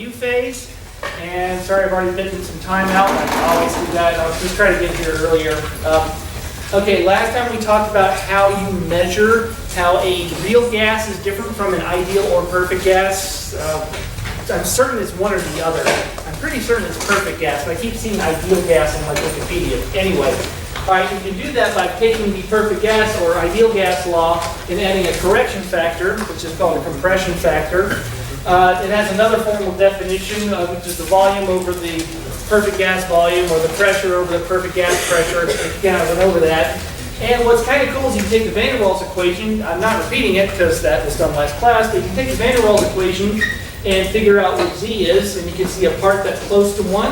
review phase. And sorry, I've already bitten some time out. I always do that. I'll just try to get here earlier. Okay, last time we talked about how you measure how a real gas is different from an ideal or perfect gas. I'm certain it's one or the other. I'm pretty certain it's perfect gas, but I keep seeing ideal gas in like Wikipedia. Anyway, all right, you can do that by taking the perfect gas or ideal gas law and adding a correction factor, which is called a compression factor. It has another formal definition, which is the volume over the perfect gas volume, or the pressure over the perfect gas pressure. Again, I went over that. And what's kind of cool is you can take the Van der Waals equation. I'm not repeating it because that was done last class, but you can take the Van der Waals equation and figure out what Z is, and you can see a part that's close to 1,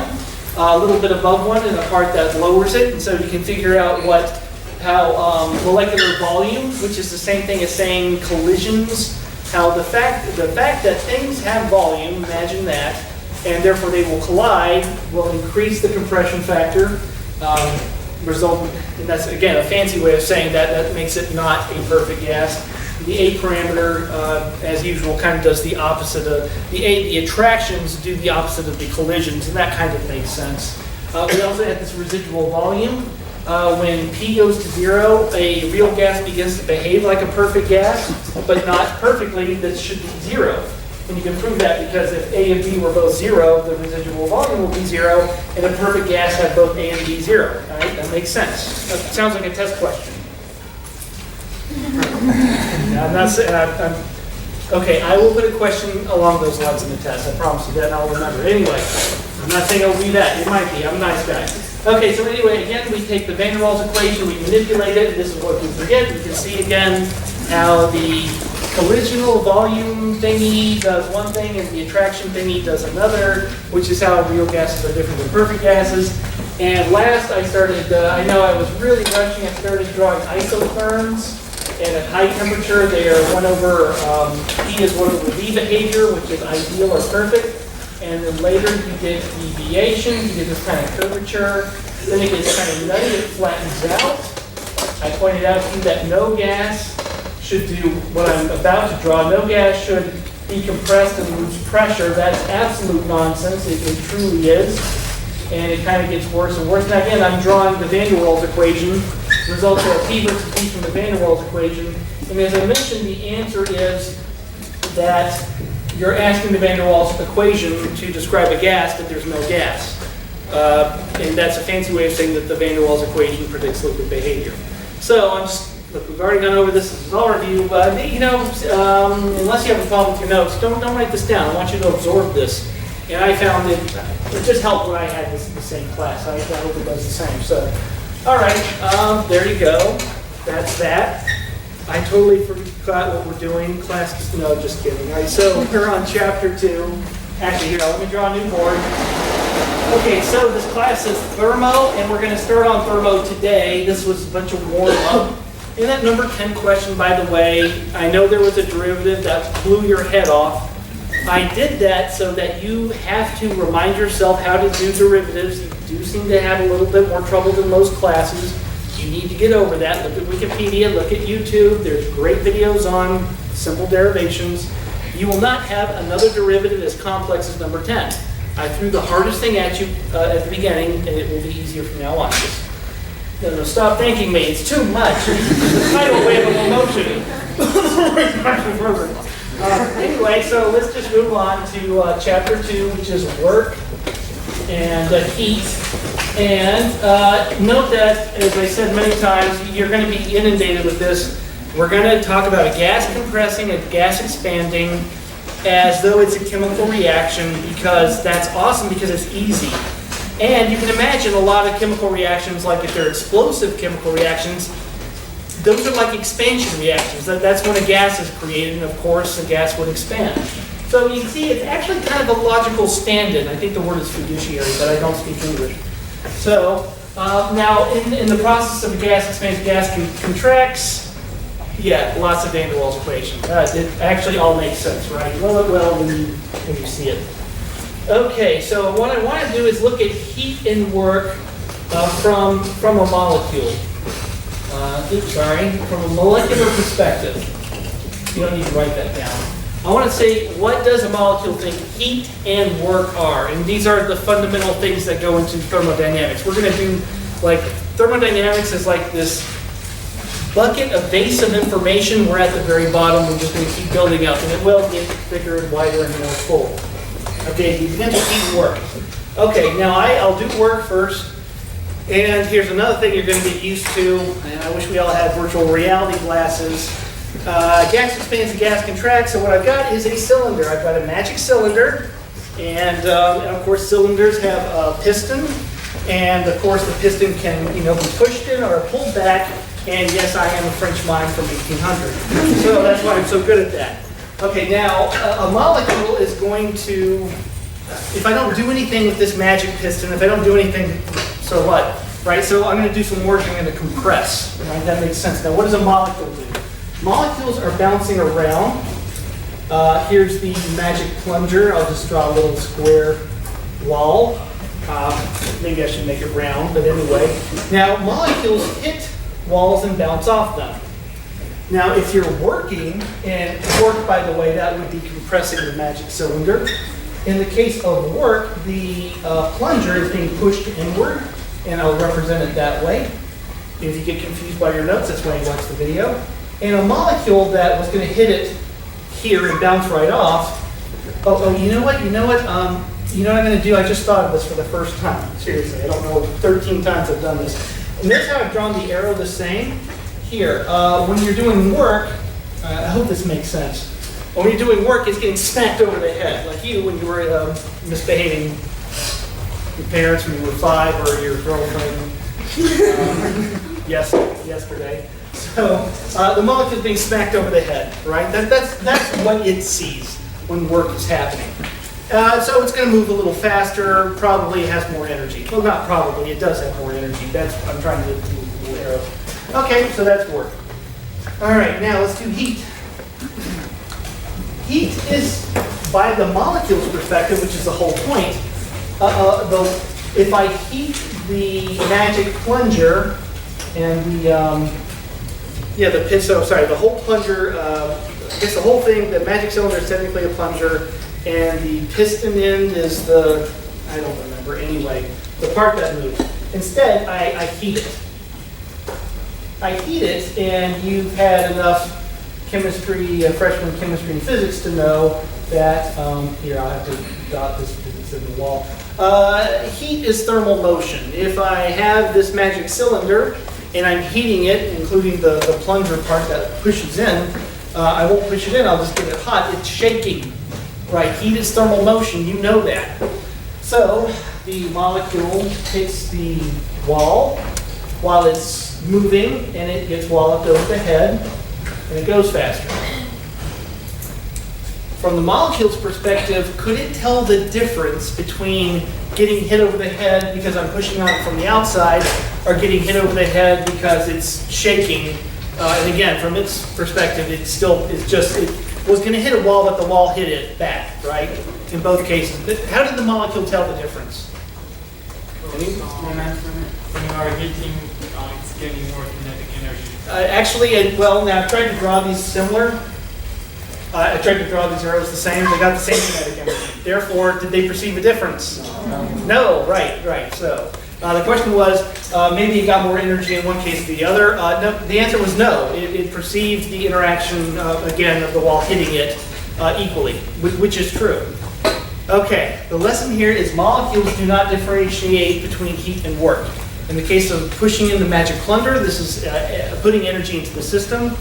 a little bit above 1, and a part that lowers it. And so you can figure out how molecular volume, which is the same thing as saying collisions, how the fact that things have volume, imagine that, and therefore they will collide, will increase the compression factor, and that's again a fancy way of saying that makes it not a perfect gas. The A parameter, as usual, kind of does the opposite of the attractions do the opposite of the collisions, and that kind of makes sense. We also have this residual volume. When P goes to 0, a real gas begins to behave like a perfect gas, but not perfectly. That should be 0. And you can prove that because if A and B were both 0, the residual volume will be 0, and a perfect gas had both A and B 0. All right, that makes sense. That sounds like a test question. I'm not saying, okay, I will put a question along those lines in the test. I promise you that, and I'll remember. Anyway, I'm not saying I'll be that. It might be. I'm a nice guy. Okay, so anyway, again, we take the Van der Waals equation, we manipulate it, and this is what we forget. You can see again how the collisional volume thingy does one thing and the attraction thingy does another, which is how real gases are different than perfect gases. And last I started, I know I was really rushing, I started drawing isotherms, and at high temperature they are 1 over, P is 1 over V behavior, which is ideal or perfect. And then later you get deviation, you get this kind of curvature, then it gets kind of nutty, it flattens out. I pointed out to you that no gas should do what I'm about to draw. No gas should be compressed and lose pressure. That's absolute nonsense. It truly is. And it kind of gets worse and worse. Now again, I'm drawing the Van der Waals equation. Results are P versus P from the Van der Waals equation. And as I mentioned, the answer is that you're asking the Van der Waals equation to describe a gas, but there's no gas. And that's a fancy way of saying that the Van der Waals equation predicts liquid behavior. So look, we've already gone over this. This is all review. But unless you have a problem with your notes, don't write this down. I want you to absorb this. And I found it just helped when I had this in the same class. I hope it does the same. So, all right, there you go. That's that. I totally forgot what we're doing. Class, no, just kidding. All right, so we're on chapter 2. Actually, here, let me draw a new board. Okay, so this class is Thermo, and we're going to start on Thermo today. This was a bunch of warm-up. In that number 10 question, by the way, I know there was a derivative that blew your head off. I did that so that you have to remind yourself how to do derivatives. You do seem to have a little bit more trouble than most classes. You need to get over that. Look at Wikipedia, look at YouTube. There's great videos on simple derivations. You will not have another derivative as complex as number 10. I threw the hardest thing at you at the beginning, and it will be easier from now on. No, stop thanking me. It's too much. It's a tidal wave of emotion. Anyway, so let's just move on to chapter 2, which is work and heat. And note that, as I said many times, you're going to be inundated with this. We're going to talk about a gas compressing, a gas expanding, as though it's a chemical reaction, because that's awesome because it's easy. And you can imagine a lot of chemical reactions, like if they're explosive chemical reactions, those are like expansion reactions. That's when a gas is created, and of course the gas would expand. So you can see it's actually kind of a logical stand-in. I think the word is fiduciary, but I don't speak English. So now in the process of a gas expansion, gas contracts. Yeah, lots of Van der Waals equations. It actually all makes sense, right? Well, when you see it. Okay, so what I want to do is look at heat and work from a molecule. From a molecular perspective. You don't need to write that down. I want to say, what does a molecule think heat and work are? And these are the fundamental things that go into thermodynamics. We're going to do, like, thermodynamics is like this bucket, a base of information. We're at the very bottom. We're just going to keep building up, and it will get bigger and wider and more full. Okay, you begin to heat and work. Okay, now I'll do work first. And here's another thing you're going to get used to, and I wish we all had virtual reality glasses. Gas expands and gas contracts, so what I've got is a cylinder. I've got a magic cylinder, and of course cylinders have a piston, and of course the piston can be pushed in or pulled back, and yes, I am a French mime from 1800, so that's why I'm so good at that. Okay, now a molecule is going to, if I don't do anything with this magic piston, if I don't do anything, so what? Right, so I'm going to do some work, I'm going to compress. Right, that makes sense. Now what does a molecule do? Molecules are bouncing around. Here's the magic plunger. I'll just draw a little square wall. Maybe I should make it round, but anyway. Now molecules hit walls and bounce off them. Now if you're working, and work, by the way, that would be compressing the magic cylinder. In the case of work, the plunger is being pushed inward, and I'll represent it that way. If you get confused by your notes, that's why you watch the video. And a molecule that was going to hit it here and bounce right off. You know what I'm going to do? I just thought of this for the first time. Seriously, I don't know, 13 times I've done this. And this is how I've drawn the arrow the same. Here, when you're doing work, I hope this makes sense. When you're doing work, it's getting smacked over the head, like you when you were misbehaving your parents when you were 5, or your girlfriend yesterday. So the molecule's being smacked over the head, right? That's what it sees when work is happening. So it's going to move a little faster, probably has more energy. Well, not probably, it does have more energy. That's what I'm trying to move the little arrow. Okay, so that's work. All right, now let's do heat. Heat is, by the molecule's perspective, which is the whole point, if I heat the magic plunger and the whole plunger, I guess the whole thing, the magic cylinder is technically a plunger, and the piston end is the, I don't remember anyway, the part that moves. Instead, I heat it. I heat it, and you've had enough chemistry, freshman chemistry and physics to know that, here I'll have to dot this because it's in the wall. Heat is thermal motion. If I have this magic cylinder and I'm heating it, including the plunger part that pushes in, I won't push it in, I'll just get it hot. It's shaking, right? Heat is thermal motion, you know that. So the molecule hits the wall while it's moving, and it gets walloped over the head, and it goes faster. From the molecule's perspective, could it tell the difference between getting hit over the head because I'm pushing on it from the outside, or getting hit over the head because it's shaking? And again, from its perspective, it was going to hit a wall, but the wall hit it back, right? In both cases. How did the molecule tell the difference? Momentum. When you are heating, it's getting more kinetic energy. Actually, well, now I've tried to draw these similar. I tried to draw these arrows the same. They got the same kinetic energy. Therefore, did they perceive a difference? No, right. So the question was, maybe it got more energy in one case than the other. No, the answer was no. It perceived the interaction, again, of the wall hitting it equally, which is true. Okay, the lesson here is molecules do not differentiate between heat and work. In the case of pushing in the magic plunger, this is putting energy into the system.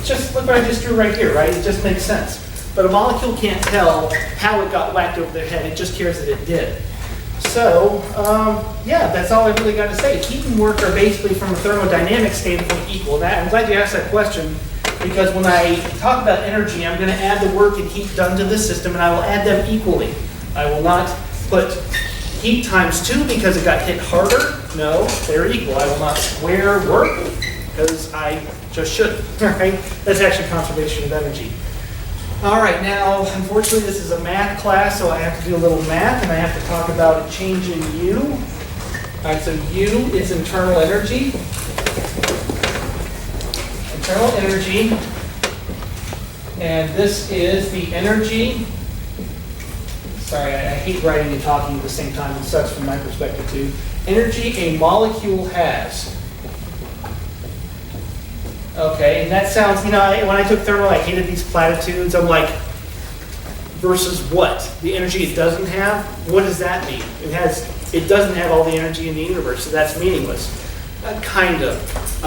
Just look what I just drew right here, right? It just makes sense. But a molecule can't tell how it got whacked over their head. It just cares that it did. So, yeah, that's all I really got to say. Heat and work are basically, from a thermodynamic standpoint, equal. I'm glad you asked that question, because when I talk about energy, I'm going to add the work and heat done to this system, and I will add them equally. I will not put heat times 2 because it got hit harder. No, they're equal. I will not square work because I just shouldn't. Right? That's actually conservation of energy. All right, now, unfortunately, this is a math class, so I have to do a little math, and I have to talk about a change in U. All right, so U is internal energy. Internal energy And this is the energy. Sorry, I hate writing and talking at the same time. It sucks from my perspective too. Energy a molecule has. Okay, and that sounds, when I took thermal, I hated these platitudes. I'm like, versus what? The energy it doesn't have? What does that mean? It doesn't have all the energy in the universe, so that's meaningless. Kind of.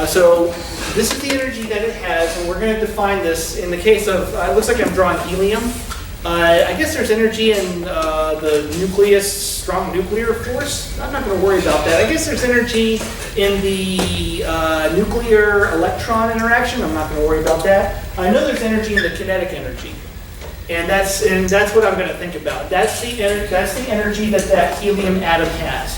So this is the energy that it has, and we're going to define this in the case of, it looks like I'm drawing helium. I guess there's energy in the nucleus, strong nuclear force. I'm not going to worry about that. I guess there's energy in the nuclear electron interaction. I'm not going to worry about that. I know there's energy in the kinetic energy. And that's what I'm going to think about. That's the energy that helium atom has.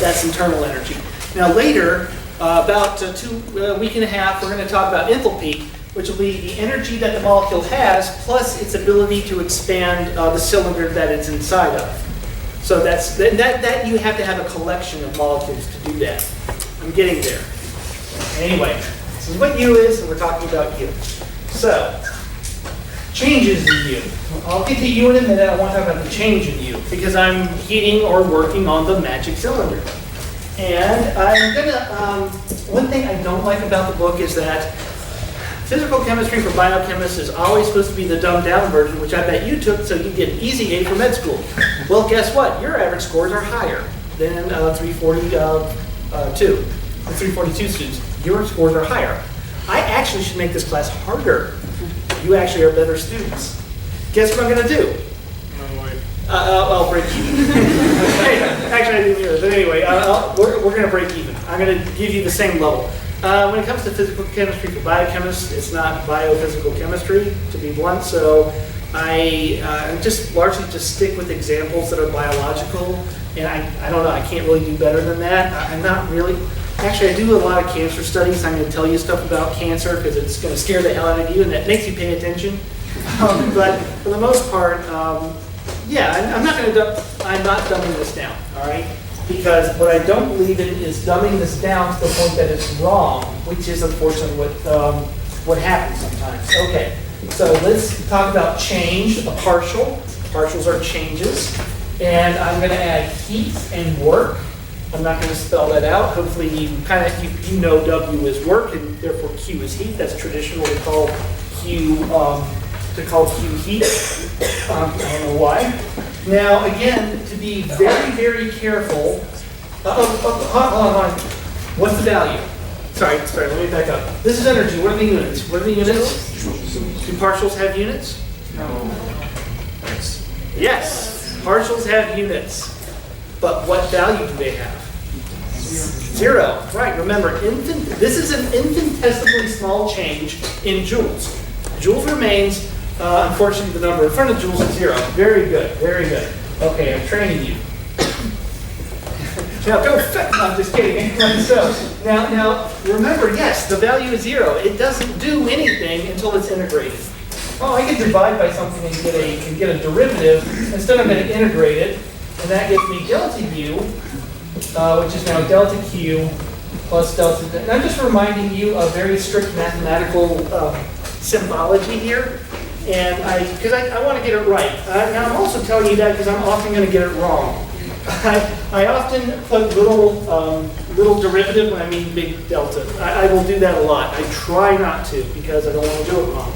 That's internal energy. Now later, about a week and a half, we're going to talk about enthalpy, which will be the energy that the molecule has plus its ability to expand the cylinder that it's inside of. So that you have to have a collection of molecules to do that. I'm getting there. Anyway, this is what U is, and we're talking about U. So, changes in U. I'll get to U in a minute. I want to talk about the change in U because I'm heating or working on the magic cylinder. And I'm gonna, one thing I don't like about the book is that physical chemistry for biochemists is always supposed to be the dumbed down version, which I bet you took so you get an easy A for med school. Well, guess what? Your average scores are higher than 342 students. Your scores are higher. I actually should make this class harder. You actually are better students. Guess what I'm going to do? No way. I'll break even. Actually, I didn't hear it. But anyway, we're going to break even. I'm going to give you the same level. When it comes to physical chemistry for biochemists, it's not biophysical chemistry, to be blunt. So I just largely just stick with examples that are biological. And I don't know, I can't really do better than that. I'm not really. Actually, I do a lot of cancer studies. I'm going to tell you stuff about cancer because it's going to scare the hell out of you, and that makes you pay attention. But for the most part, yeah, I'm not dumbing this down, all right? Because what I don't believe in is dumbing this down to the point that it's wrong, which is unfortunately what happens sometimes. Okay, so let's talk about change, a partial. Partials are changes, and I'm going to add heat and work. I'm not going to spell that out. Hopefully you know W is work and therefore Q is heat. That's traditional to call Q heat. I don't know why. Now again, to be very, very careful. Hold on. What's the value? Sorry, let me back up. This is energy. What are the units? Do partials have units? No. Yes, partials have units. But what value do they have? 0. Right, remember, this is an infinitesimally small change in joules. Joules remains, unfortunately, the number in front of joules is 0. Very good, very good. Okay, I'm training you. Now, go, I'm just kidding. So, now, remember, yes, the value is 0. It doesn't do anything until it's integrated. Oh, I can divide by something and get a derivative. Instead, I'm going to integrate it. And that gives me delta U, which is now delta Q plus delta. And I'm just reminding you of very strict mathematical symbology here. And because I want to get it right. Now I'm also telling you that because I'm often going to get it wrong. I often put little derivative when I mean big delta. I will do that a lot. I try not to because I don't want to do it wrong.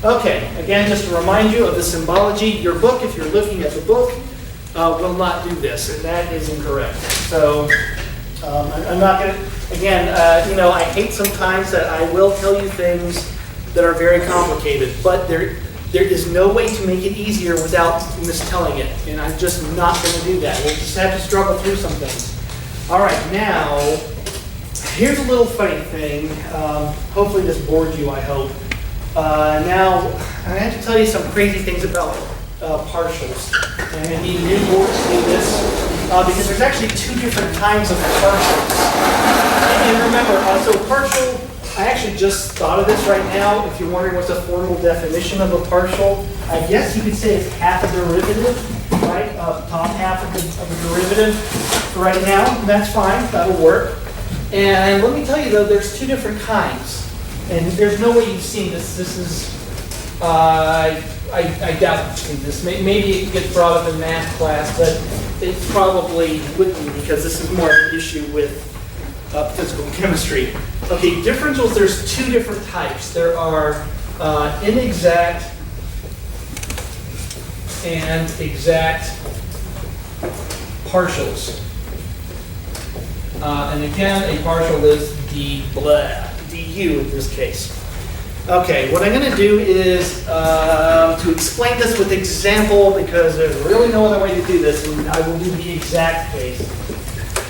Okay, again, just to remind you of the symbology. Your book, if you're looking at the book, will not do this, and that is incorrect. So I'm not going to, again, I hate sometimes that I will tell you things that are very complicated, but there is no way to make it easier without mistelling it, and I'm just not going to do that. We'll just have to struggle through some things. All right, now, here's a little funny thing. Hopefully this bored you, I hope. Now, I have to tell you some crazy things about partials. And I'm going to need a new board to do this because there's actually 2 different kinds of partials. And remember, so partial, I actually just thought of this right now. If you're wondering what's a formal definition of a partial, I guess you could say it's half a derivative, right? Top half of a derivative for right now. That's fine, that'll work. And let me tell you though, there's 2 different kinds. And there's no way you've seen this. This is I doubt this. Maybe it gets brought up in math class, but it probably wouldn't because this is more of an issue with physical chemistry. Okay, differentials, there's two different types. There are inexact and exact partials. And again, a partial is du in this case. Okay, what I'm going to do is to explain this with example because there's really no other way to do this, and I will do the exact case.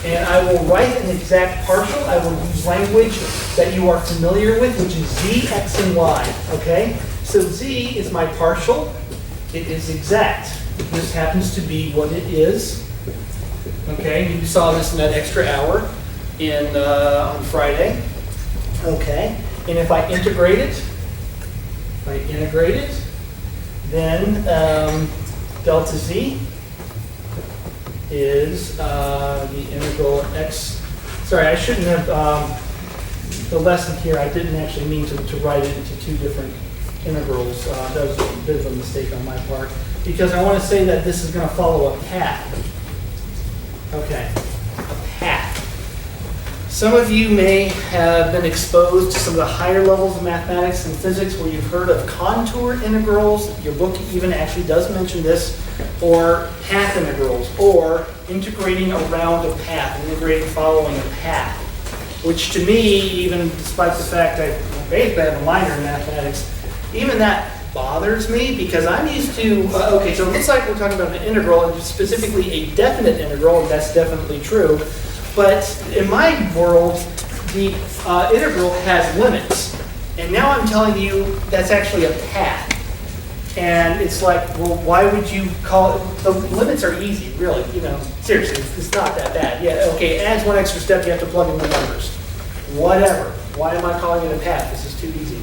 And I will write an exact partial. I will use language that you are familiar with, which is z, x, and y. Okay? So z is my partial. It is exact. This happens to be what it is. Okay, you saw this in that extra hour on Friday. Okay, and if I integrate it, then delta z is the integral x. Sorry, I shouldn't have, the lesson here, I didn't actually mean to write it into two different integrals. That was a bit of a mistake on my part, because I want to say that this is going to follow a path. Okay, a path. Some of you may have been exposed to some of the higher levels of mathematics and physics where you've heard of contour integrals. Your book even actually does mention this, or path integrals, or integrating around a path, integrating following a path. Which to me, even despite the fact I basically have a minor in mathematics, even that bothers me because I'm used to, okay, so it looks like we're talking about an integral, and specifically a definite integral, and that's definitely true. But in my world, the integral has limits. And now I'm telling you that's actually a path. And it's like, well, why would you call it? The limits are easy, really. You know, seriously, it's not that bad. Yeah, okay, it adds one extra step, you have to plug in the numbers. Whatever. Why am I calling it a path? This is too easy.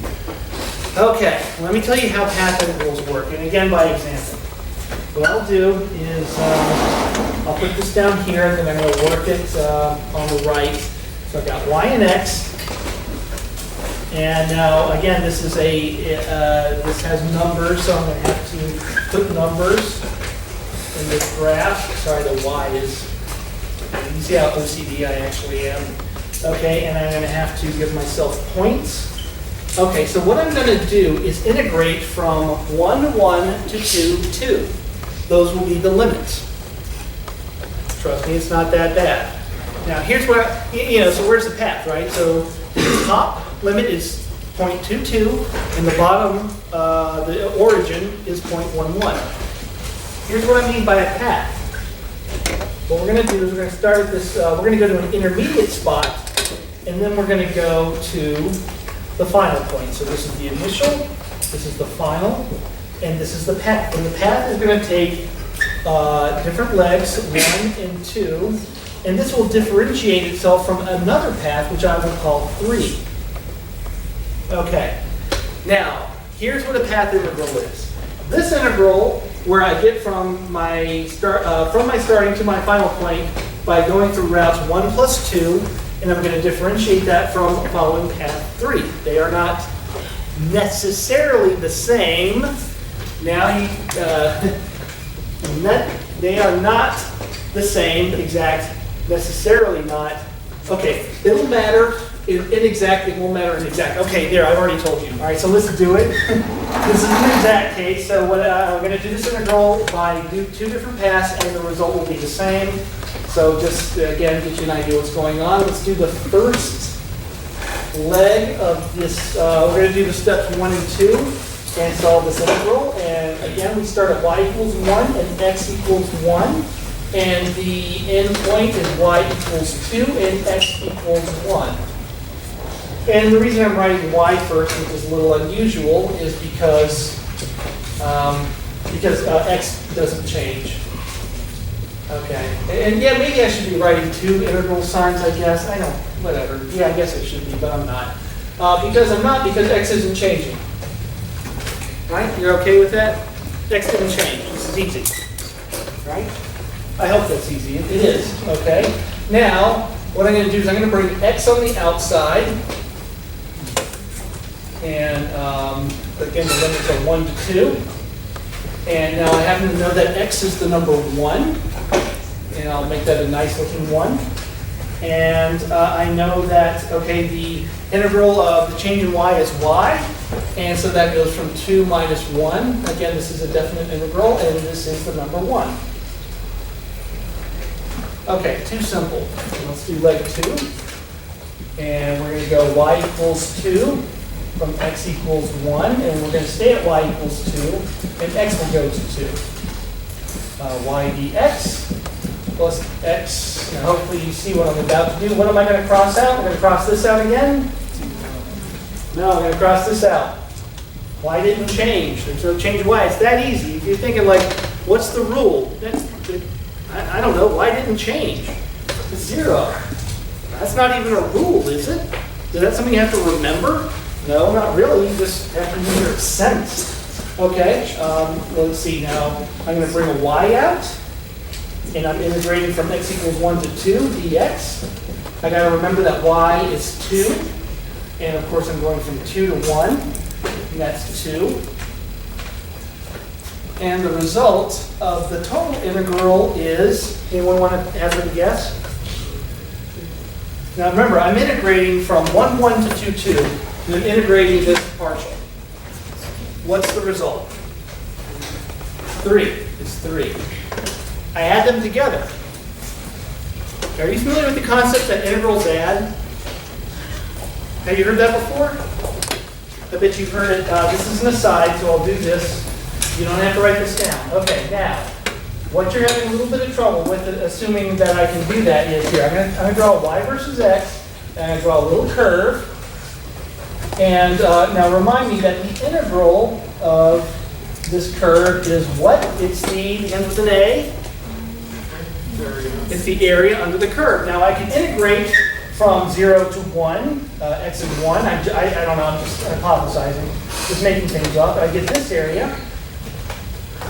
Okay, let me tell you how path integrals work. And again, by example. What I'll do is I'll put this down here, and then I'm going to work it on the right. So I've got y and x. And now, again, this is this has numbers, so I'm going to have to put numbers in this graph. Sorry, the y is, you can see how OCD I actually am. Okay, and I'm going to have to give myself points. Okay, so what I'm going to do is integrate from 1, 1 to 2, 2. Those will be the limits. Trust me, it's not that bad. Now, here's where, so where's the path, right? So the top limit is 0.22, and the bottom, the origin is 0.11. Here's what I mean by a path. What we're going to do is we're going to start at this, we're going to go to an intermediate spot, and then we're going to go to the final point. So this is the initial, this is the final, and this is the path. And the path is going to take different legs, 1 and 2, and this will differentiate itself from another path, which I will call 3. Okay, now, here's what a path integral is. This integral, where I get from my starting to my final point by going through routes 1 plus 2, and I'm going to differentiate that from following path 3. They are not necessarily the same. Now, they are not the same, exact, necessarily not. Okay, it'll matter in inexact, it won't matter in exact. Okay, there, I've already told you. All right, so let's do it. This is an exact case, so what I'm going to do this integral by two different paths, and the result will be the same. So just, again, get you an idea what's going on. Let's do the first leg of this. We're going to do the steps 1 and 2 and solve this integral. And again, we start at y equals 1 and x equals 1. And the end point is y equals 2 and x equals 1. And the reason I'm writing y first, which is a little unusual, is because x doesn't change. Okay, and yeah, maybe I should be writing 2 integral signs, I guess. I don't, whatever. Yeah, I guess I should be, but I'm not. Because x isn't changing. Right? You're okay with that? X didn't change. This is easy. Right? I hope that's easy. It is. Okay. Now, what I'm going to do is I'm going to bring x on the outside. And Again, the limits are 1 to 2. And now I happen to know that x is the number 1. And I'll make that a nice looking 1. And I know that, okay, the integral of the change in y is y. And so that goes from 2 minus 1. Again, this is a definite integral, and this is the number 1. Okay, too simple. Let's do leg 2. And we're going to go y equals 2 from x equals 1. And we're going to stay at y equals 2. And x will go to 2. Y dx plus x. Now hopefully you see what I'm about to do. What am I going to cross out? I'm going to cross this out again. No, I'm going to cross this out. Y didn't change. There's no change in y. It's that easy. If you're thinking like, what's the rule? I don't know. Y didn't change. It's 0. That's not even a rule, is it? Is that something you have to remember? No, not really. You just have to remember its sense. Okay, let's see now. I'm going to bring a y out. And I'm integrating from x equals 1 to 2 dx. I got to remember that y is 2. And of course, I'm going from 2 to 1. And that's 2. And the result of the total integral is, anyone want to hazard a guess? Now remember, I'm integrating from 1, 1 to 2, 2. And I'm integrating this partial. What's the result? 3. It's 3. I add them together. Are you familiar with the concept that integrals add? Have you heard that before? I bet you've heard it. This is an aside, so I'll do this. You don't have to write this down. Okay, now, what you're having a little bit of trouble with, assuming that I can do that, is here. I'm going to draw y versus x, and I'm going to draw a little curve. And now remind me that the integral of this curve is what? It's it ends with an A. It's the area under the curve. Now I can integrate from 0 to 1. X is 1. I don't know, I'm just hypothesizing. Just making things up. I get this area.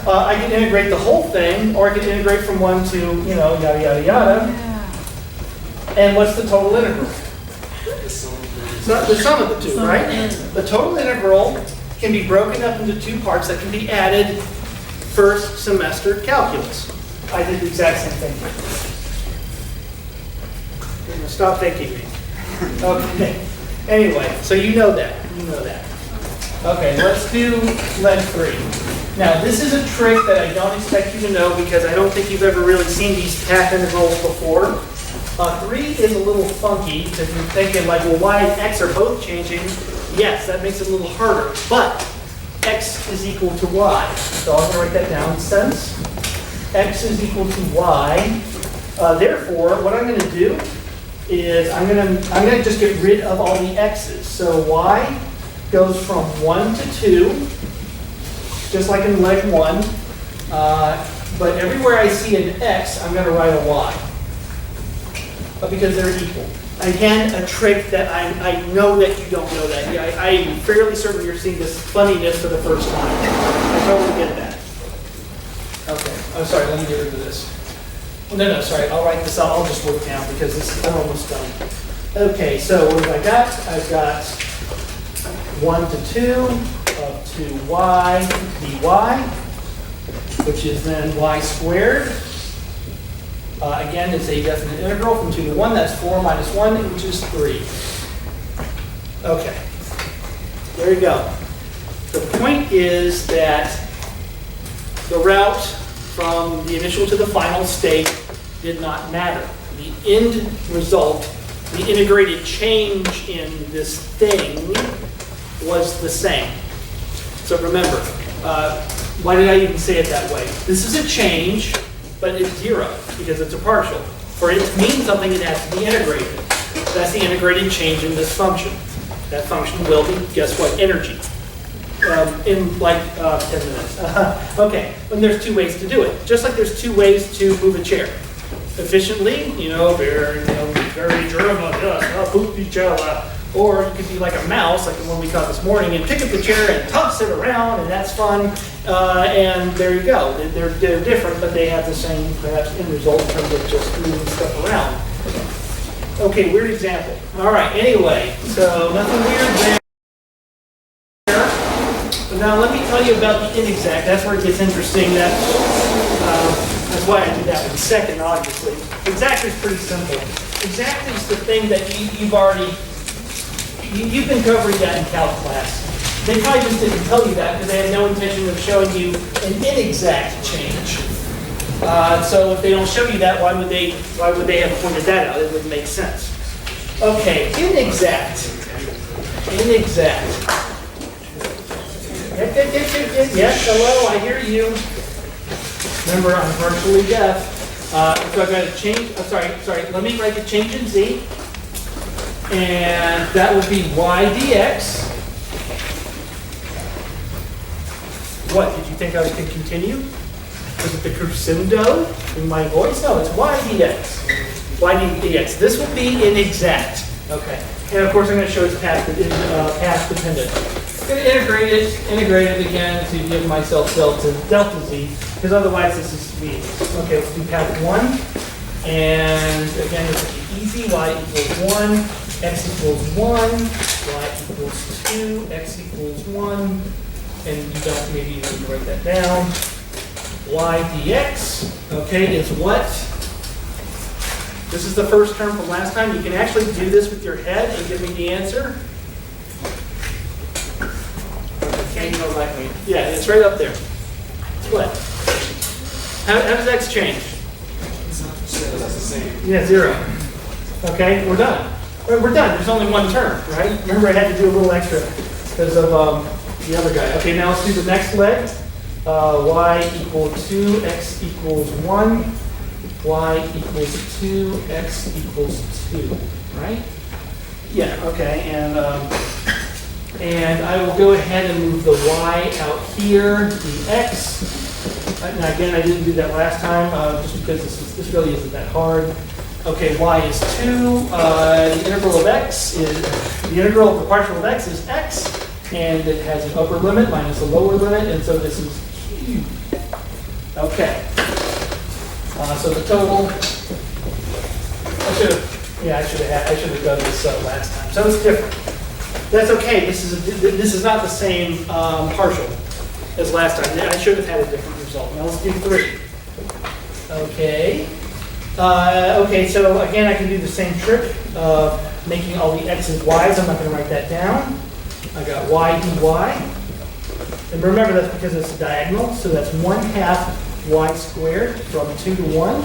I can integrate the whole thing, or I can integrate from 1 to, yada, yada, yada. And what's the total integral? It's not the sum of the two, right? The total integral can be broken up into 2 parts that can be added first semester calculus. I did the exact same thing. Stop thinking me. Okay. Anyway, so you know that. Okay, let's do leg 3. Now, this is a trick that I don't expect you to know because I don't think you've ever really seen these path integrals before. 3 is a little funky because you're thinking like, well, y and x are both changing. Yes, that makes it a little harder, but x is equal to y. So I'm going to write that down. Since x is equal to y, therefore, what I'm going to do is I'm going to just get rid of all the x's. So y goes from 1 to 2, just like in leg 1. But everywhere I see an x, I'm going to write a y. Because they're equal. Again, a trick that I know that you don't know that. Yeah, I'm fairly certain you're seeing this funniness for the first time. I totally get that. Okay. Oh, sorry. Let me get rid of this. No, sorry. I'll write this out. I'll just work down because I'm almost done. Okay, so what have I got? I've got 1 to 2 up to y dy, which is then y squared. Again, it's a definite integral from 2 to 1. That's 4 minus 1, which is 3. Okay. There you go. The point is that the route from the initial to the final state did not matter. The end result, the integrated change in this thing, was the same. So remember, why did I even say it that way? This is a change, but it's 0 because it's a partial. For it to mean something, it has to be integrated. That's the integrated change in this function. That function will be, guess what, energy. In like 10 minutes. Okay, and there's 2 ways to do it. Just like there's 2 ways to move a chair. Efficiently, very German, boot each other. Or you could be like a mouse, like the one we caught this morning, and pick up the chair and toss it around, and that's fun. And there you go. They're different, but they have the same, perhaps, end result in terms of just moving stuff around. Okay, weird example. All right, anyway, so nothing weird there. Now let me tell you about the inexact. That's where it gets interesting. That's why I did that one second, obviously. Exact is pretty simple. Exact is the thing that you've been covering that in calc class. They probably just didn't tell you that because they had no intention of showing you an inexact change. So if they don't show you that, why would they have pointed that out? It wouldn't make sense. Okay, inexact. Inexact. Yes, hello, I hear you. Remember, I'm partially deaf. So I've got to change, sorry, let me write the change in z. And that would be y dx. What, did you think I could continue? Was it the crescendo in my voice? No, it's y dx. Y dx. This will be inexact. Okay. And of course, I'm going to show it's path dependent. I'm going to integrate it again to give myself delta z, because otherwise this is meaningless. Okay, let's do path 1. And again, this will be easy. Y equals 1, x equals 1, y equals 2, x equals 1. And you don't maybe even write that down. Y dx, okay, is what? This is the first term from last time. You can actually do this with your head and give me the answer. Okay, yeah, it's right up there. What? How does x change? It's the same. Yeah, 0. Okay, we're done. We're done. There's only one term, right? Remember, I had to do a little extra because of the other guy. Okay, now let's do the next leg. Y equals 2, x equals 1, y equals 2, x equals 2, right? Yeah, okay, and I will go ahead and move the y out here, the x. Now again, I didn't do that last time, just because this really isn't that hard. Okay, y is 2, the integral of x is, the integral of the partial of x is x, and it has an upper limit minus a lower limit, and so this is q. Okay. So the total, I should have done this last time. So it's different. That's okay. This is not the same partial as last time. I should have had a different result. Now let's do 3. Okay. Okay. So again, I can do the same trick of making all the x's y's. I'm not going to write that down. I got y dy. And remember, that's because it's a diagonal, so that's 1/2 y squared from 2 to 1.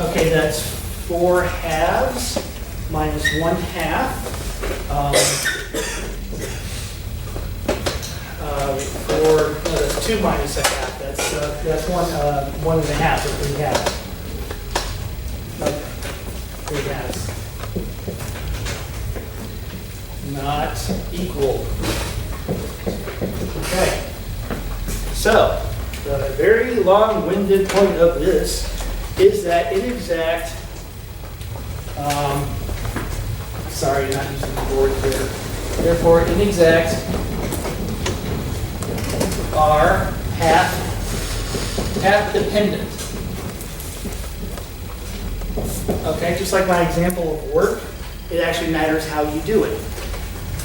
Okay, that's 4 halves minus 1/2. That's 2 minus a half. That's 1.5 or 3 halves. Okay, 3 halves. Not equal. Okay. So, the very long-winded point of this is that inexact, sorry, not using the board here. Therefore, inexact are path dependent. Okay, just like my example of work, it actually matters how you do it.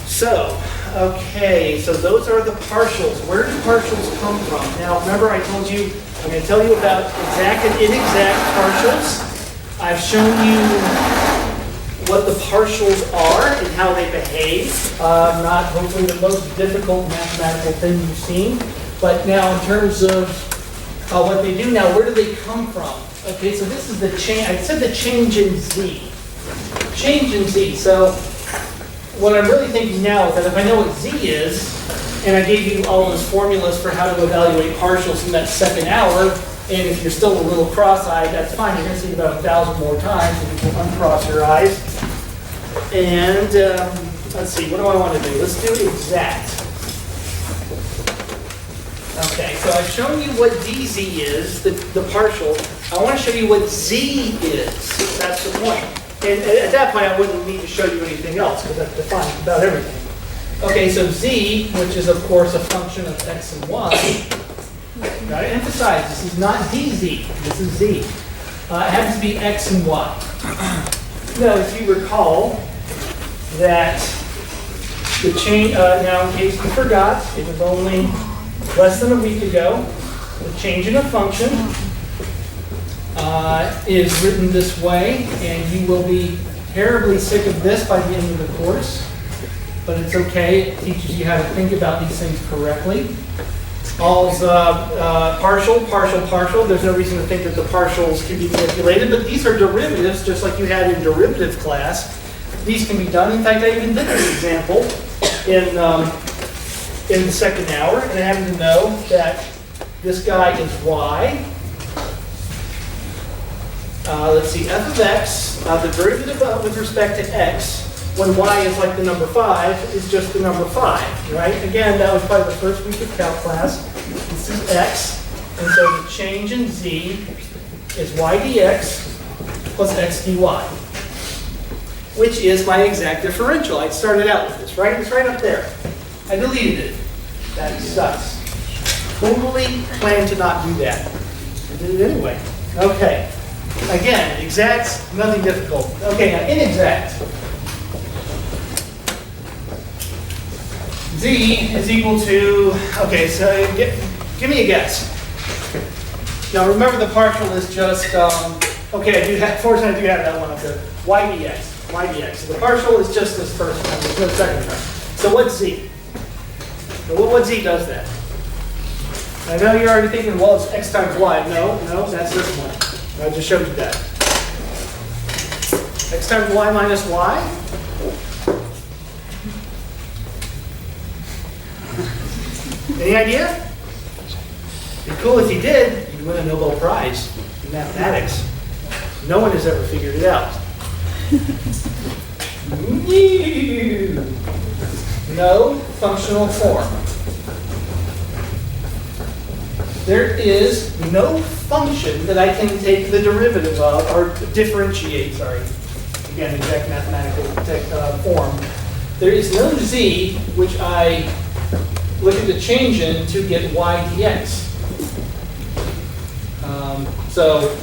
So, okay, so those are the partials. Where do partials come from? Now, remember I told you, I'm going to tell you about exact and inexact partials. I've shown you what the partials are and how they behave. Not hopefully the most difficult mathematical thing you've seen, but now in terms of what they do now, where do they come from? Okay, so this is the change. I said the change in z. Change in z. So what I'm really thinking now is that if I know what z is, and I gave you all those formulas for how to evaluate partials in that second hour, and if you're still a little cross-eyed, that's fine. You're going to see it about 1,000 more times, if you can uncross your eyes. And let's see, what do I want to do? Let's do exact. Okay, so I've shown you what dz is, the partial. I want to show you what z is. That's the point. And at that point, I wouldn't need to show you anything else, because I've defined about everything. Okay, so z, which is, of course, a function of x and y. Got to emphasize, this is not dz. This is z. It happens to be x and y. Now, if you recall that the change, now in case you forgot, it was only less than a week ago. The change in a function is written this way, and you will be terribly sick of this by the end of the course, but it's okay. It teaches you how to think about these things correctly. All's partial, partial, partial. There's no reason to think that the partials can be manipulated, but these are derivatives, just like you had in derivative class. These can be done. In fact, I even did this example in the second hour, and I happen to know that this guy is y. Let's see, f of x, the derivative with respect to x, when y is like the number 5, is just the number 5, right? Again, that was probably the first week of calc class. This is x, and so the change in z is y dx plus x dy, which is my exact differential. I started out with this, right? It's right up there. I deleted it. That sucks. Totally planned to not do that. I did it anyway. Okay. Again, exacts, nothing difficult. Okay, now inexact. Z is equal to, okay, so give me a guess. Now remember the partial is just, okay, I do have, fortunately I do have that one up there. Y dx. So the partial is just this first term, there's no second term. So what's z? So what z does that? I know you're already thinking, well, it's x times y. No, that's this one. I just showed you that. X times y minus y. Any idea? It'd be cool if you did. You'd win a Nobel Prize in mathematics. No one has ever figured it out. No functional form. There is no function that I can take the derivative of, or differentiate, sorry. Again, exact mathematical form. There is no z which I look at the change in to get y dx. So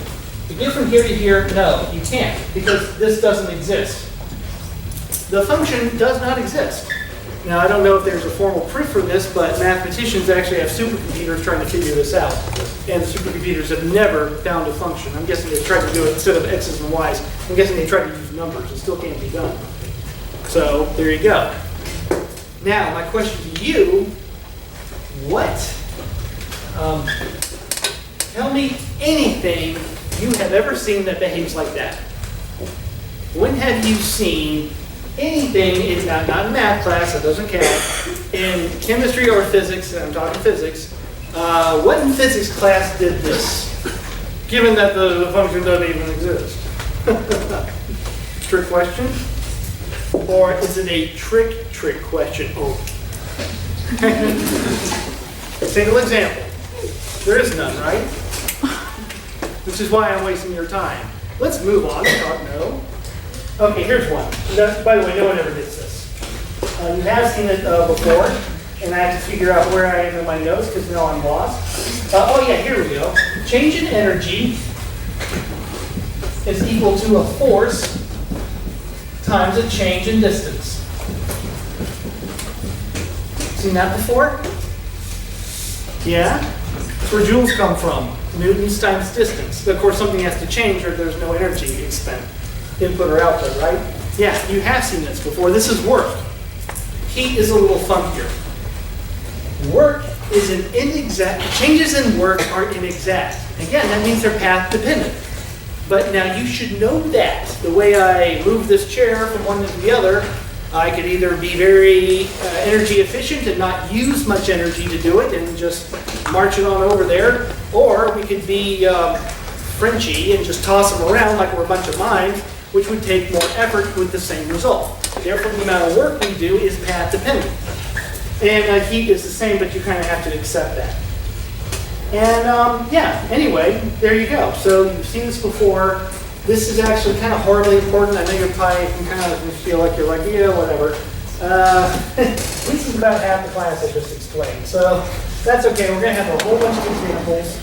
to get from here to here, no, you can't, because this doesn't exist. The function does not exist. Now, I don't know if there's a formal proof for this, but mathematicians actually have supercomputers trying to figure this out. And the supercomputers have never found a function. I'm guessing they tried to do it instead of x's and y's. I'm guessing they tried to use numbers. It still can't be done. So, there you go. Now, my question to you, tell me anything you have ever seen that behaves like that. When have you seen anything, it's not in math class, that doesn't count, in chemistry or physics, and I'm talking physics, what in physics class did this? Given that the function doesn't even exist. Trick question? Or is it a trick question? Oh. Single example. There is none, right? Which is why I'm wasting your time. Let's move on. No. Okay, here's one. By the way, no one ever gets this. You have seen it before, and I have to figure out where I am in my notes because now I'm lost. Oh yeah, here we go. Change in energy is equal to a force times a change in distance. Seen that before? Yeah? That's where joules come from. Newtons times distance. Of course, something has to change or there's no energy being spent. Input or output, right? Yeah, you have seen this before. This is work. Heat is a little funkier. Work is an inexact. Changes in work are inexact. Again, that means they're path dependent. But now you should know that. The way I move this chair from one to the other, I could either be very energy efficient and not use much energy to do it and just march it on over there, or we could be Frenchy and just toss them around like we're a bunch of mimes, which would take more effort with the same result. Therefore, the amount of work we do is path dependent. And heat is the same, but you kind of have to accept that. And yeah, anyway, there you go. So you've seen this before. This is actually kind of horribly important. I know you're probably kind of feel like you're like, yeah, whatever. This is about half the class I just explained. So that's okay. We're going to have a whole bunch of examples.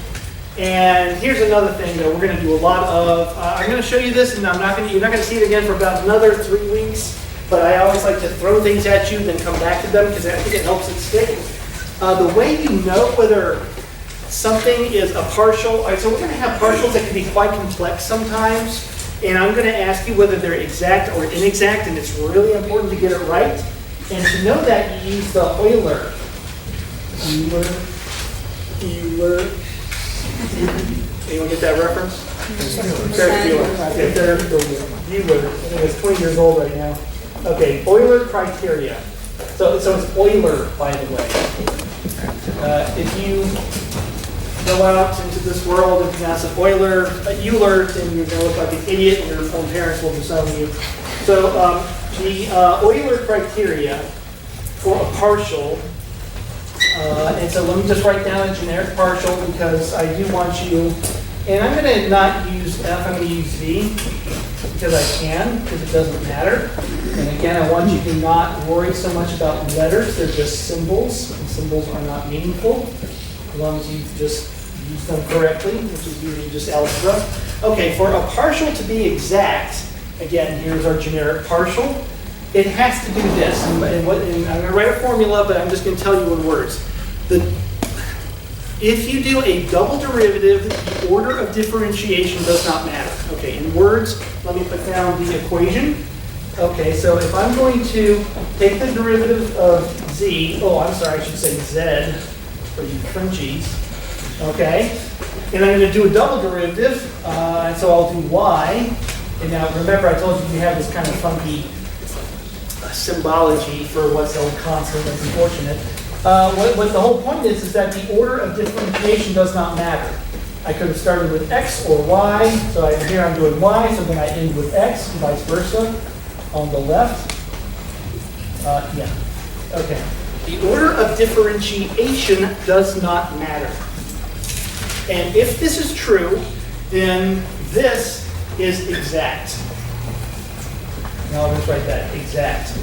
And here's another thing that we're going to do a lot of. I'm going to show you this, and you're not going to see it again for about another 3 weeks. But I always like to throw things at you, then come back to them, because I think it helps it stick. The way you know whether something is a partial, all right, so we're going to have partials that can be quite complex sometimes, and I'm going to ask you whether they're exact or inexact, and it's really important to get it right. And to know that, you use the Euler. Euler. Anyone get that reference? Ferris Bueller. Okay, Ferris Bueller. I think it's 20 years old right now. Okay, Euler criteria. So it's Euler, by the way. If you go out into this world and pronounce it Euler, then you're going to look like an idiot, and your own parents will disown you. So the Euler criteria for a partial. And so let me just write down a generic partial because I do want you, and I'm going to not use F, I'm going to use V because I can, because it doesn't matter. And again, I want you to not worry so much about letters, they're just symbols, and symbols are not meaningful, as long as you just use them correctly, which is usually just algebra. Okay, for a partial to be exact, again, here's our generic partial. It has to do this, and I'm going to write a formula, but I'm just going to tell you in words. If you do a double derivative, the order of differentiation does not matter. Okay, in words, let me put down the equation. Okay, so if I'm going to take the derivative of z, I should say z, for you Frenchies, okay, and I'm going to do a double derivative, and so I'll do y, and now remember I told you we have this kind of funky symbology for what's held constant. That's unfortunate. What the whole point is that the order of differentiation does not matter. I could have started with x or y, so here I'm doing y, so then I end with x, and vice versa on the left. Okay. The order of differentiation does not matter. And if this is true, then this is exact. Now I'll just write that, exact.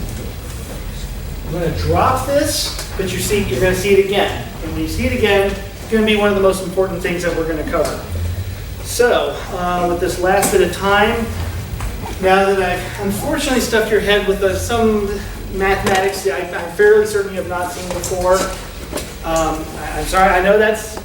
I'm going to drop this, but you're going to see it again. And when you see it again, it's going to be one of the most important things that we're going to cover. So, with this last bit of time, now that I've unfortunately stuffed your head with some mathematics I'm fairly certain you have not seen before. I'm sorry, I know that's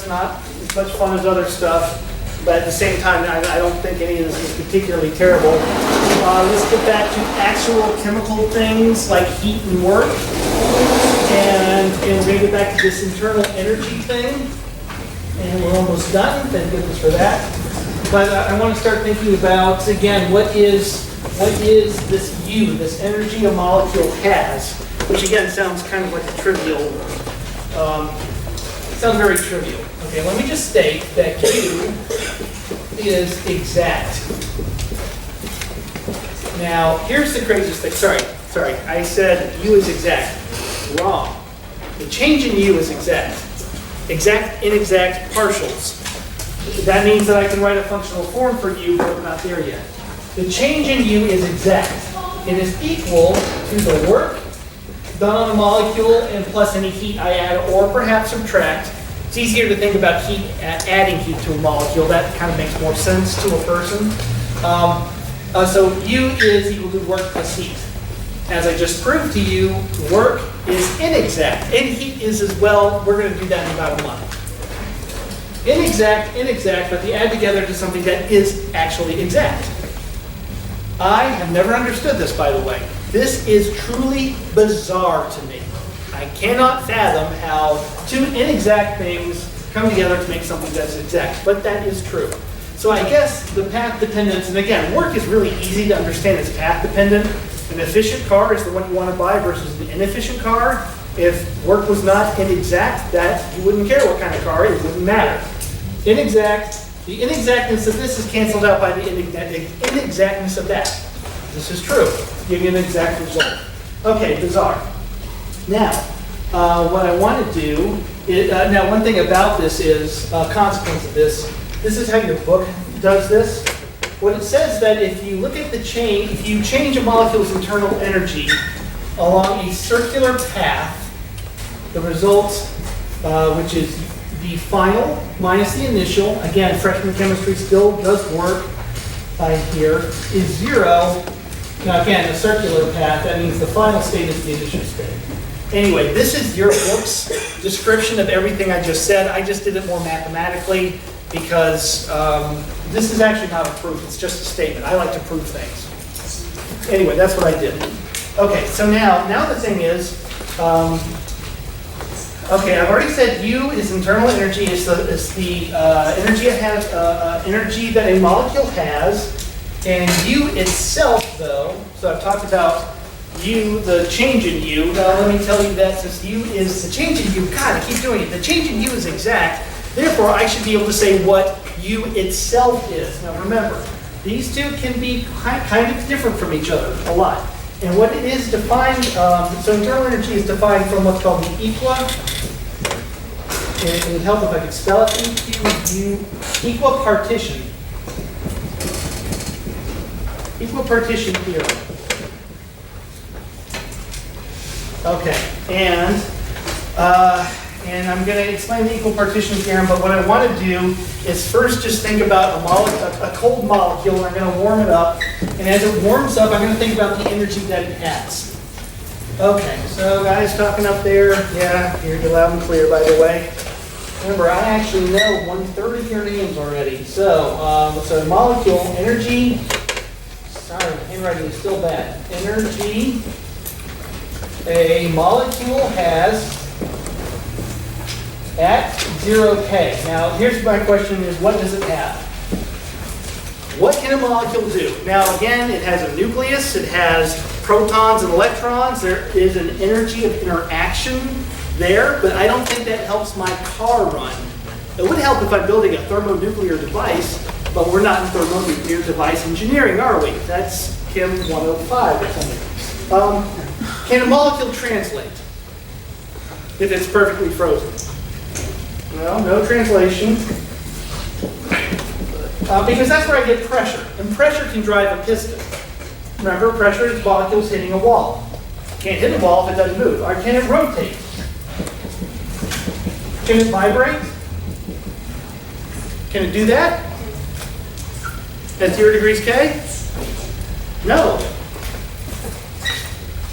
not as much fun as other stuff. But at the same time, I don't think any of this is particularly terrible. Let's get back to actual chemical things like heat and work. And we're going to get back to this internal energy thing. And we're almost done, thank goodness for that. But I want to start thinking about, again, what is this U, this energy a molecule has, which again sounds kind of like a trivial, sounds very trivial. Okay, let me just state that U is exact. Now, here's the craziest thing. Sorry, I said U is exact. Wrong. The change in U is exact. Exact, inexact, partials. That means that I can write a functional form for U, but we're not there yet. The change in U is exact. It is equal to the work done on a molecule and plus any heat I add or perhaps subtract. It's easier to think about heat, adding heat to a molecule. That kind of makes more sense to a person. So U is equal to work plus heat. As I just proved to you, work is inexact. And heat is as well. We're going to do that in about a month. Inexact, but they add together to something that is actually exact. I have never understood this, by the way. This is truly bizarre to me. I cannot fathom how two inexact things come together to make something that's exact, but that is true. So I guess the path dependence, and again, work is really easy to understand as path dependent. An efficient car is the one you want to buy versus an inefficient car. If work was not inexact, that you wouldn't care what kind of car, it wouldn't matter. Inexact, the inexactness of this is canceled out by the inexactness of that. This is true, giving an exact result. Okay, bizarre. Now, what I want to do is, now one thing about this is, consequence of this, this is how your book does this. What it says that if you look at the chain, if you change a molecule's internal energy along a circular path, the result, which is the final minus the initial, again, freshman chemistry still does work here, is 0. Now again, a circular path, that means the final state is the initial state. Anyway, this is your book's description of everything I just said. I just did it more mathematically because this is actually not a proof, it's just a statement. I like to prove things. Anyway, that's what I did. Okay, so now the thing is, okay, I've already said U is internal energy. It's the energy it has, energy that a molecule has, and U itself, though. So I've talked about U, the change in U. Now let me tell you that since U is the change in U, God, I keep doing it. The change in U is exact. Therefore, I should be able to say what U itself is. Now remember, these two can be kind of different from each other a lot. And what it is defined, so internal energy is defined from what's called the equa. And it would help if I could spell it. EQ, equipartition. Equipartition theorem. Okay, and I'm going to explain the equipartition theorem, but what I want to do is first just think about a cold molecule, and I'm going to warm it up, and as it warms up, I'm going to think about the energy that it has. Okay, so guys talking up there, yeah, you're loud and clear, by the way. Remember, I actually know 1/3 of your names already. So molecule energy, sorry, my handwriting is still bad. Energy, a molecule has at 0K. Now, here's my question is, what does it have? What can a molecule do? Now, again, it has a nucleus, it has protons and electrons, there is an energy of interaction there, but I don't think that helps my car run. It would help if I'm building a thermonuclear device, but we're not in thermonuclear device engineering, are we? That's Chem 105 or something. Can a molecule translate if it's perfectly frozen? No, no translation. Because that's where I get pressure, and pressure can drive a piston. Remember, pressure is molecules hitting a wall. Can't hit a wall if it doesn't move. Or can it rotate? Can it vibrate? Can it do that? At 0 degrees K? No.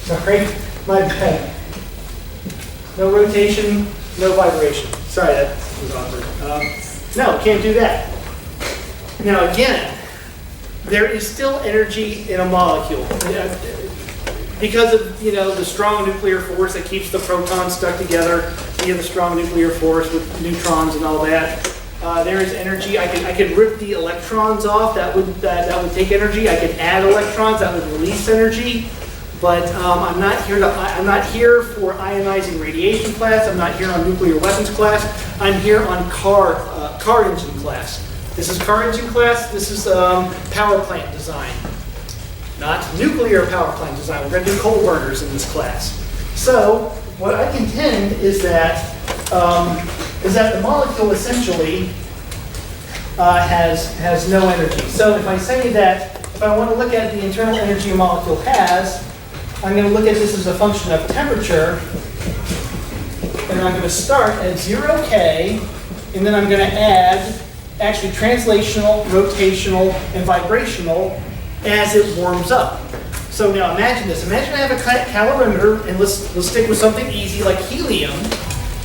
Sorry, my bad. No rotation, no vibration. Sorry, that was awkward. No, can't do that. Now again, there is still energy in a molecule. Because of, the strong nuclear force that keeps the protons stuck together, you have the strong nuclear force with neutrons and all that. There is energy. I could rip the electrons off. That would take energy. I could add electrons. That would release energy. But I'm not here for ionizing radiation class. I'm not here on nuclear weapons class. I'm here on car engine class. This is car engine class. This is power plant design. Not nuclear power plant design. We're going to do coal burners in this class. So what I contend is that the molecule essentially has no energy. So if I say that, if I want to look at the internal energy a molecule has, I'm going to look at this as a function of temperature, and I'm going to start at 0K, and then I'm going to add actually translational, rotational, and vibrational as it warms up. So now imagine this. Imagine I have a calorimeter, and let's stick with something easy like helium,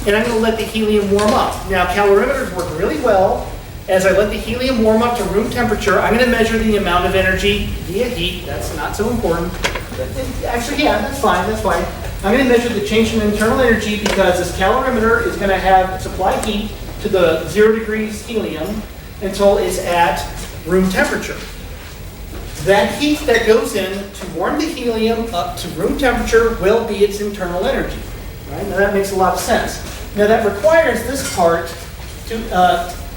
and I'm going to let the helium warm up. Now calorimeters work really well. As I let the helium warm up to room temperature, I'm going to measure the amount of energy via heat. That's not so important. Actually, yeah, that's fine. I'm going to measure the change in internal energy because this calorimeter is going to supply heat to the 0 degrees helium until it's at room temperature. That heat that goes in to warm the helium up to room temperature will be its internal energy. Right? Now that makes a lot of sense. Now that requires this part to,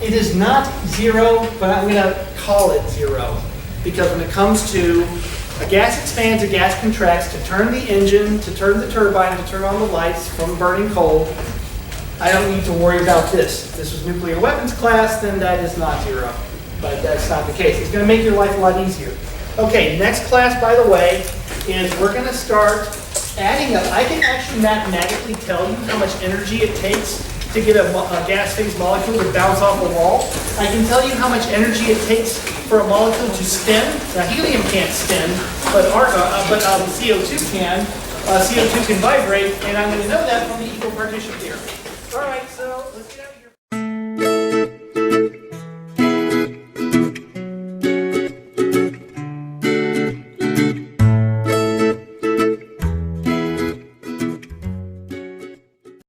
it is not 0, but I'm going to call it 0. Because when it comes to a gas expands, a gas contracts, to turn the engine, to turn the turbine, to turn on the lights from burning coal, I don't need to worry about this. If this was nuclear weapons class, then that is not 0. But that's not the case. It's going to make your life a lot easier. Okay, next class, by the way, is we're going to start adding up. I can actually mathematically tell you how much energy it takes to get a gas phase molecule to bounce off a wall. I can tell you how much energy it takes for a molecule to spin. Now helium can't spin, but CO2 can. CO2 can vibrate, and I'm going to know that from the equal partition theorem. All right.